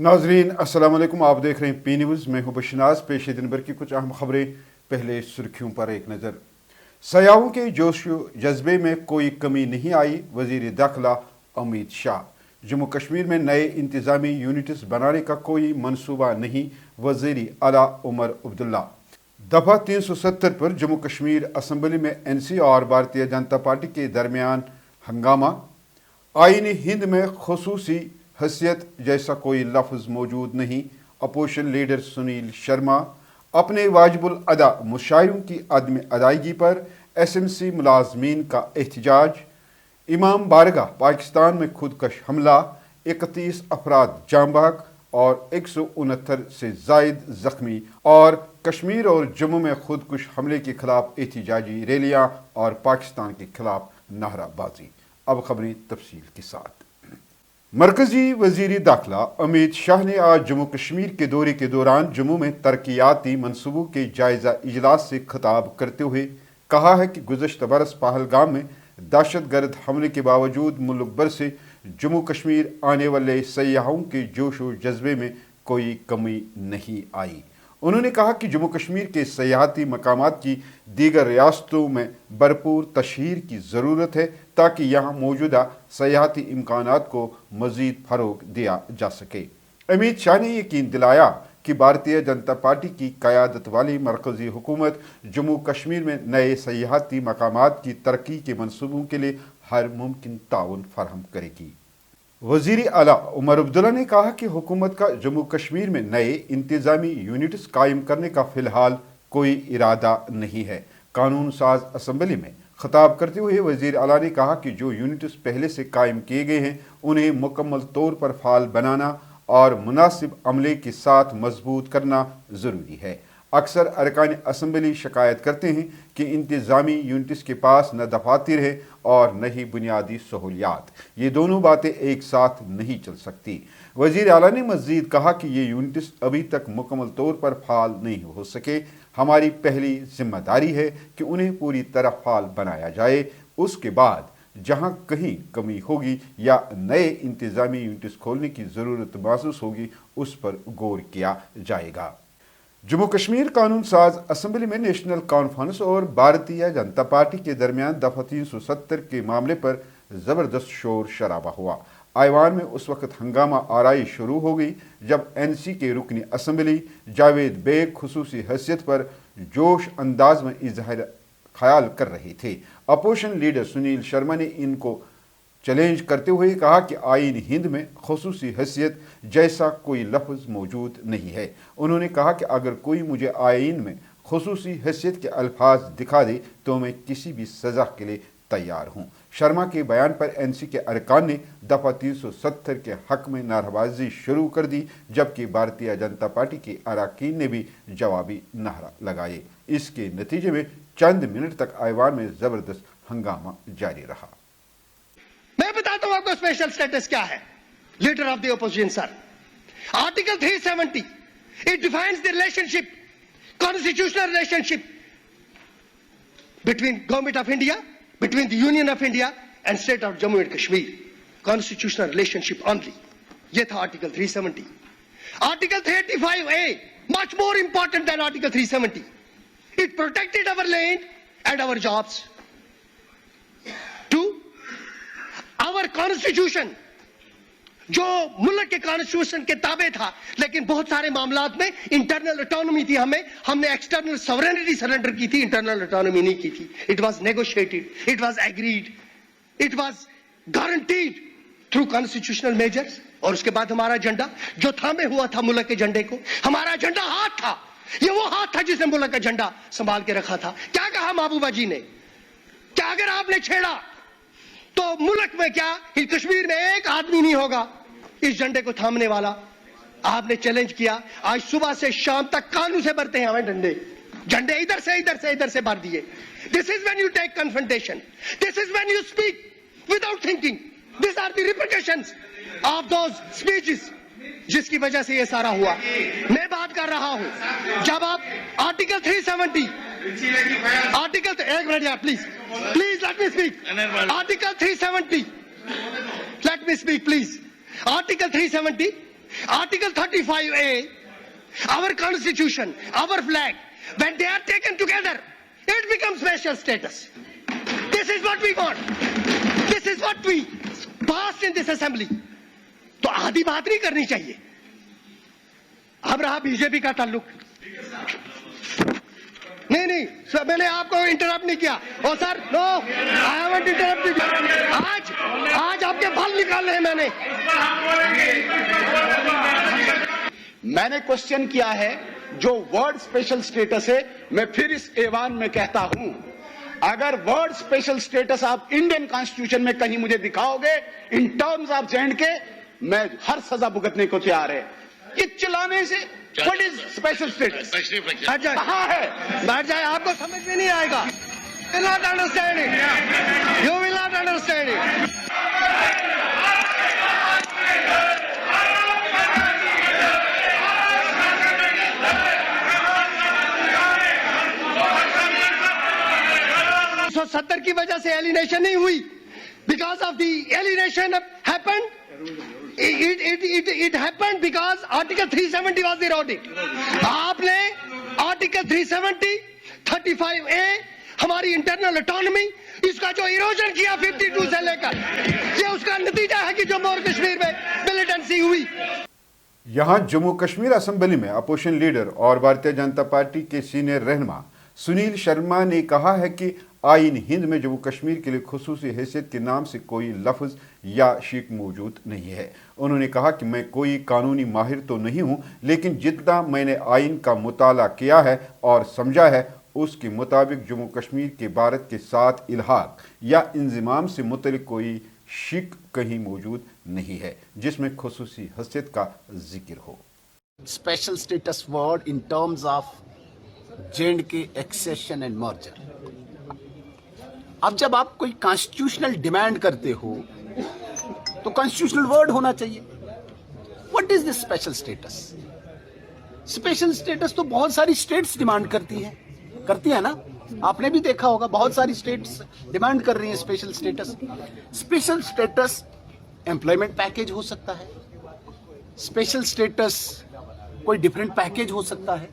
नाजरीन अस्सलाम वालेकुम, आप देख रहे हैं पी न्यूज़। मैं हूं बशनाज। पेश दिन भर की कुछ अहम खबरें। पहले सुर्खियों पर एक नज़र। सयाहों के जोश जज्बे में कोई कमी नहीं आई, वजीर दाखिला अमित शाह। जम्मू कश्मीर में नए इंतजामी यूनिट्स बनाने का कोई मनसूबा नहीं, वजीर आला उमर अब्दुल्ला। दफा 370 पर जम्मू कश्मीर असम्बली में एनसी और भारतीय जनता पार्टी के दरमियान हंगामा। आईन हिंद में खुसूसी हैसियत जैसा कोई लफ्ज़ मौजूद नहीं, अपोजिशन लीडर सुनील शर्मा। अपने वाजिबुल अदा मुशायरों की अदम अदायगी पर एसएमसी मुलाजमीन का एहतजाज। इमाम बारगाह पाकिस्तान में खुदकश हमला, 31 अफराद जाँ बहक और 169 से जायद जख्मी। और कश्मीर और जम्मू में खुदकुश हमले के खिलाफ एहतजाजी रैलियां और पाकिस्तान के खिलाफ नाराबाजी। अब खबरें तफसील के साथ। मरकजी वजीर दाखिला अमित शाह ने आज जम्मू कश्मीर के दौरे के दौरान जम्मू में तरक्याती मनसूबों के जायजा इजलास से खिताब करते हुए कहा है कि गुज़श्ता बरस पहलगाम में दहशतगर्द हमले के बावजूद मुल्क भर से जम्मू कश्मीर आने वाले सयाहों के जोश व जज्बे में कोई कमी नहीं आई। उन्होंने कहा कि जम्मू कश्मीर के सयाहती मकामात की दीगर रियासतों में भरपूर तशहीर की ज़रूरत है ताकि यहाँ मौजूदा सयाहती इम्कानात को मज़ीद फ़रोग़ दिया जा सके। अमित शाह ने यकीन दिलाया कि भारतीय जनता पार्टी की क़यादत वाली मरकज़ी हुकूमत जम्मू कश्मीर में नए सयाहती मकामात की तरक्की के मनसूबों के लिए हर मुमकिन ताउन फराहम करेगी। वज़ीर आला उमर अब्दुल्ला ने कहा कि हुकूमत का जम्मू कश्मीर में नए इंतजामी यूनिट्स कायम करने का फ़िलहाल कोई इरादा नहीं है। कानून साज असम्बली में खिताब करते हुए वज़ीर आला ने कहा कि जो यूनिट्स पहले से कायम किए गए हैं उन्हें मुकम्मल तौर पर फ़ाल बनाना और मुनासिब अमले के साथ मजबूत करना ज़रूरी है। अक्सर अरकान असम्बली शिकायत करते हैं कि इंतज़ामी यूनिट्स के पास न दफातर है और न ही बुनियादी सहूलियात। ये दोनों बातें एक साथ नहीं चल सकती। वज़ीर आला ने मज़ीद कहा कि ये यूनिट्स अभी तक मुकम्मल तौर पर फ़ाल नहीं हो सके। हमारी पहली जिम्मेदारी है कि उन्हें पूरी तरह फ़ाल बनाया जाए। उसके बाद जहाँ कहीं कमी होगी या नए इंतज़ामी यूनिट्स खोलने की ज़रूरत महसूस होगी उस पर गौर किया जाएगा। जम्मू कश्मीर कानून साज असम्बली में नेशनल कॉन्फ्रेंस और भारतीय जनता पार्टी के दरमियान दफा 370 के मामले पर ज़बरदस्त शोर शराबा हुआ। ऐवान में उस वक्त हंगामा आराई शुरू हो गई जब एनसी के रुकनी असम्बली जावेद बेग खुसूसी हैसियत पर जोश अंदाज में इजहार ख्याल कर रहे थे। अपोजिशन लीडर सुनील शर्मा ने इनको चैलेंज करते हुए कहा कि आईन हिंद में खुसूसी हैसियत जैसा कोई लफ्ज़ मौजूद नहीं है। उन्होंने कहा कि अगर कोई मुझे आईन में खुसूसी हैसियत के अल्फाज दिखा दे तो मैं किसी भी सज़ा के लिए तैयार हूँ। शर्मा के बयान पर एनसी के अरकान ने दफा 370 के हक में नारेबाजी शुरू कर दी, जबकि भारतीय जनता पार्टी के अरकान ने भी जवाबी नारा लगाए। इसके नतीजे में चंद मिनट तक ऐवान में ज़बरदस्त हंगामा जारी रहा। मैं बताता हूं आपको स्पेशल स्टेटस क्या है। Leader of the opposition sir, article 370 it defines the relationship, constitutional relationship between government of India, between the union of India and state of Jammu and Kashmir. Constitutional relationship only, ये था article 370। Article 385A much more important than article 370। It protected our land and our jobs. Our constitution जो मुल्क के constitution के ताबे था, लेकिन बहुत सारे मामलात में इंटरनल ऑटोनॉमी थी। हमने एक्सटर्नल सॉवरेनिटी सरेंडर की थी, इंटरनल ऑटोनॉमी नहीं की थी। It was negotiated, it was agreed, it was guaranteed through constitutional measures. और उसके बाद हमारा झंडा जो थामे हुआ था मुल्क के झंडे को, हमारा झंडा हाथ था, ये वो हाथ था जिसने मुल्क का झंडा संभाल के रखा था। क्या कहा महबूबा जी ने, क्या अगर आपने छेड़ा तो मुल्क में क्या कश्मीर में एक आदमी नहीं होगा इस झंडे को थामने वाला। आपने चैलेंज किया, आज सुबह से शाम तक कानून से भरते हैं हमें डंडे, झंडे इधर से इधर से इधर से भर दिए। This is when you take confrontation, this is when you speak without thinking, this are the repercussions of those speeches जिसकी वजह से ये सारा हुआ। मैं बात कर रहा हूं जब आप आर्टिकल 370 आर्टिकल, एक मिनट यार please please let me speak. Article 370, let me speak please. Article 370 Article 35A, our constitution, our flag, when they are taken together, it becomes special status. This is what we want. This is what we passed in this assembly. तो आधी बात नहीं करनी चाहिए. अब रहा BJP का ताल्लुक. नहीं सर, मैंने आपको इंटरप्ट नहीं किया. Oh sir, no, I haven't interrupted. आज आपके बाल निकाले हैं मैंने क्वेश्चन किया है जो वर्ड स्पेशल स्टेटस है. मैं फिर इस ऐवान में कहता हूं, अगर वर्ड स्पेशल स्टेटस आप इंडियन कॉन्स्टिट्यूशन में कहीं मुझे दिखाओगे इन टर्म्स ऑफ J&K, मैं हर सजा भुगतने को तैयार है. ये चलाने से व्हाट इज स्पेशल स्टेटस कहां है? बैठ जाए, आपको समझ में नहीं आएगा. You will not understand it. You will not understand it. सौ 70 की वजह से एलिनेशन नहीं हुई. Because of the alienation happened, it happened because Article 370 was eroded. आपने Article 370, 35A, हमारी इंटरनल ऑटोनॉमी, इसका जो इरोजन किया 52 से लेकर, ये उसका नतीजा है कि जम्मू और कश्मीर में मिलिटेंसी हुई. यहाँ जम्मू कश्मीर असेंबली में अपोजिशन लीडर और भारतीय जनता पार्टी के सीनियर रहनुमा सुनील शर्मा ने कहा है कि आईन हिंद में जम्मू कश्मीर के लिए खुसूसी हैसियत के नाम से कोई लफ्ज़ या शिक मौजूद नहीं है. उन्होंने कहा कि मैं कोई कानूनी माहिर तो नहीं हूँ, लेकिन जितना मैंने आइन का मुताला किया है और समझा है उसके मुताबिक जम्मू कश्मीर के भारत के साथ इल्हाक या इंज़िमाम से मुतल्लिक़ कोई शिक कहीं मौजूद नहीं है जिसमें खुसूसी हैसियत का जिक्र हो. Special status word in terms of J&K accession and merger. अब जब आप कोई कॉन्स्टिट्यूशनल डिमांड करते हो तो कॉन्स्टिट्यूशनल वर्ड होना चाहिए. What is this special status? Special status तो बहुत सारी स्टेट्स डिमांड करती है ना. आपने भी देखा होगा, बहुत सारी स्टेट्स डिमांड कर रही हैं special status. Special status employment package हो सकता है, स्पेशल स्टेटस कोई डिफरेंट पैकेज हो सकता है.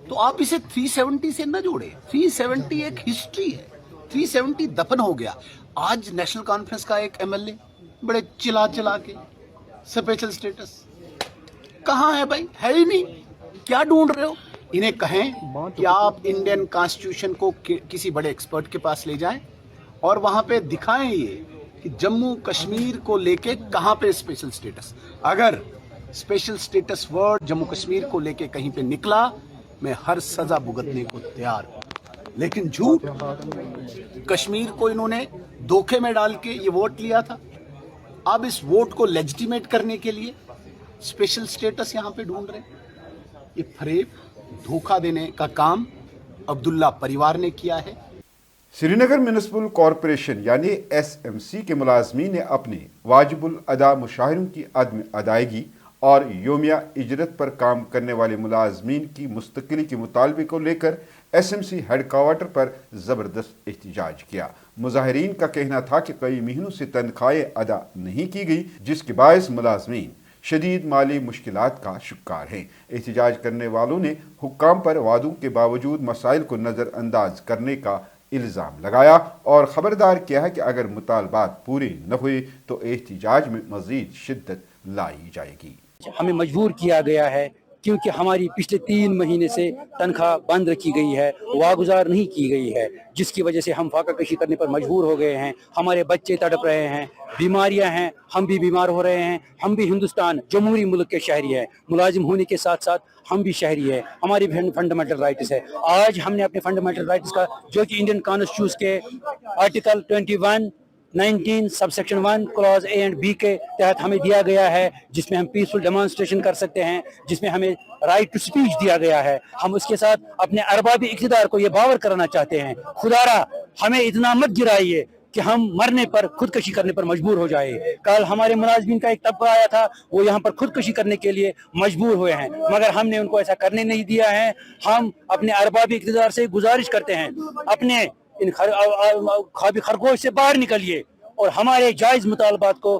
तो आप इसे 370 से न जोड़े. 370 एक हिस्ट्री है. 370 दफन हो गया. आज नेशनल कॉन्फ्रेंस का एक एमएलए बड़े चिल्ला के स्पेशल स्टेटस कहाँ है भाई? है ही नहीं. क्या ढूंढ रहे हो? इन्हें कहें कि आप इंडियन कॉन्स्टिट्यूशन को किसी बड़े एक्सपर्ट के पास ले जाएं और वहां पे दिखाएं ये कि जम्मू कश्मीर को लेके कहां पे स्पेशल स्टेटस. अगर special status word Jammu Kashmir को लेके कहीं पे निकला, मैं हर सजा भुगतने को तैयार हूं. लेकिन झूठ, कश्मीर को इन्होंने धोखे में डाल के ये वोट लिया था. अब इस वोट को लेजिटिमेट करने के लिए स्पेशल स्टेटस यहां पे ढूंढ रहे. ये फरेब, धोखा देने का काम अब्दुल्ला परिवार ने किया है. श्रीनगर म्यूनिसिपल कॉरपोरेशन यानी SMC के मुलाजमीन ने अपने वाजिबुल अदा मुशाहिरों की अदम अदायगी और योमिया इजरत पर काम करने वाले मुलाजमीन की मुस्तकिली के मुतालबे को लेकर SMC हेडक्वार्टर पर ज़बरदस्त एहतजाज किया. मुजाहिरीन का कहना था कि कई महीनों से तनख्वाहें अदा नहीं की गई, जिसके बायस मुलाजमीन शदीद माली मुश्किलात का शिकार हैं. एहतजाज करने वालों ने हुक्काम पर वादों के बावजूद मसाइल को नज़रअंदाज करने का इल्ज़ाम लगाया और ख़बरदार किया है कि अगर मुतालबात पूरे न हुए तो एहतजाज में मज़ीद शिद्दत लाई जाएगी. हमें मजबूर किया गया है क्योंकि हमारी पिछले 3 महीने से तनख्वाह बंद रखी गई है, वागुजार नहीं की गई है, जिसकी वजह से हम फाका कशी करने पर मजबूर हो गए हैं. हमारे बच्चे तड़प रहे हैं, बीमारियां हैं, हम भी बीमार हो रहे हैं. हम भी हिंदुस्तान जमहूरी मुल्क के शहरी हैं, मुलाजिम होने के साथ साथ हम भी शहरी हैं. हमारी फंडामेंटल राइट्स है. आज हमने अपने फंडामेंटल राइट्स का, जो कि इंडियन कॉन्स्टिट्यूशन के article 21, 19 subsection 1 clause A and B के तहत हमें दिया गया है, जिसमें हम पीसफुल डेमोन्स्ट्रेशन कर सकते हैं, जिसमें हमें राइट टू स्पीच दिया गया है. हम उसके साथ अपने अरबाबी इक़्तिदार को ये बावर कराना चाहते हैं. खुदारा हमें इतना मत गिराइए कि हम मरने पर खुदकशी करने पर मजबूर हो जाए. कल हमारे मुलाजमीन का एक तबका आया था, वो यहाँ पर खुदकशी करने के लिए मजबूर हुए हैं, मगर हमने उनको ऐसा करने नहीं दिया है. हम अपने अरबाबी इक़्तिदार से गुजारिश करते हैं, अपने इन ख्वाबी खरगोश से बाहर निकलिए और हमारे जायज़ मुतालबात को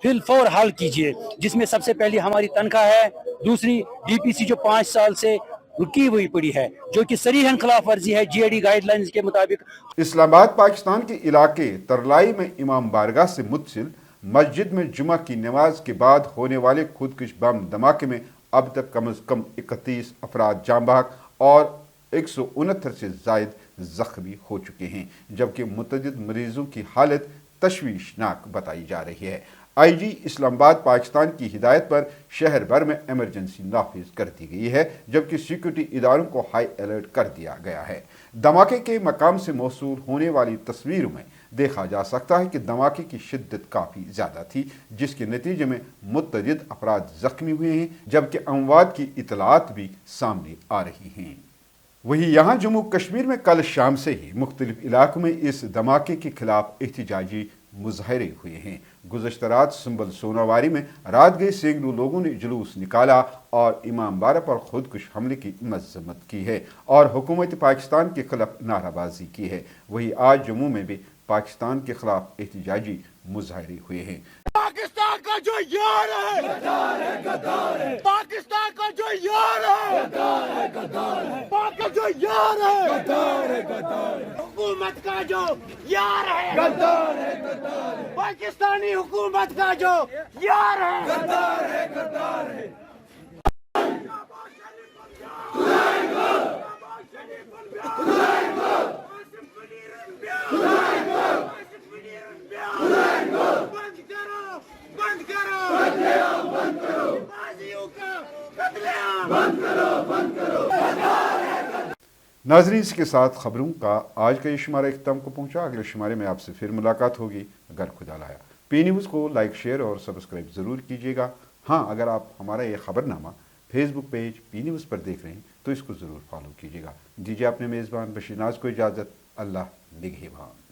फिल फौर हाल कीजिए, जिसमें सबसे पहली हमारी तनख्वाह है, दूसरी डीपीसी जो 5 साल से रुकी हुई पड़ी है, जो कि सरीहन खिलाफ वर्जी है जीएडी गाइडलाइंस के मुताबिक। इस्लामाबाद पाकिस्तान के इलाके तरलाई में इमाम बारगाह से मुत्सिल मस्जिद में जुमा की नमाज के बाद होने वाले खुदकुश बम धमाके में अब तक कम अज कम 31 अफराद जाँ बहक और 169 से जायद जख्मी हो चुके हैं, जबकि मुतअद्दिद मरीजों की हालत तशवीशनाक बताई जा रही है। आईजी इस्लामाबाद पाकिस्तान की हिदायत पर शहर भर में इमरजेंसी नाफिज कर दी गई है, जबकि सिक्योरिटी इदारों को हाई अलर्ट कर दिया गया है। धमाके के मकाम से मौसूल होने वाली तस्वीरों में देखा जा सकता है कि धमाके की शिद्दत काफ़ी ज़्यादा थी, जिसके नतीजे में मुतअद्दिद अफराद जख्मी हुए हैं, जबकि अमवात की इतलात भी सामने आ रही हैं। वहीं यहाँ जम्मू कश्मीर में कल शाम से ही मुख्तलिफ इलाकों में इस धमाके के खिलाफ एहतजाजी मुजाहरे हुए हैं। गुज़श्ता रात संबल सोनावारी में रात गए सैकड़ों लोगों ने जुलूस निकाला और इमाम बारगाह पर खुदकुश हमले की मजम्मत की है और हुकूमत पाकिस्तान के खिलाफ नाराबाजी की है। वहीं आज जम्मू में भी पाकिस्तान के खिलाफ एहतजाजी मुजाहरे हुए हैं। पाकिस्तान का जो यार है गद्दार है, गद्दार है। पाकिस्तान का जो यार है गद्दार है, गद्दार है। पाक का जो यार है गद्दार है, गद्दार है। हुकूमत का जो यार है गद्दार है, गद्दार है। पाकिस्तानी हुकूमत का जो यार है गद्दार है, गद्दार है। नाज़रीन, इसके साथ खबरों का आज का ये शुमारा इख्तिताम को पहुंचा। अगले शुमारे में आपसे फिर मुलाकात होगी अगर खुदा लाया। पी न्यूज़ को लाइक, शेयर और सब्सक्राइब ज़रूर कीजिएगा। हाँ, अगर आप हमारा ये खबरनामा फेसबुक पेज पी न्यूज़ पर देख रहे हैं तो इसको ज़रूर फॉलो कीजिएगा। दीजिए अपने मेज़बान बशीर नाज को इजाज़त। अल्लाह निगहबान।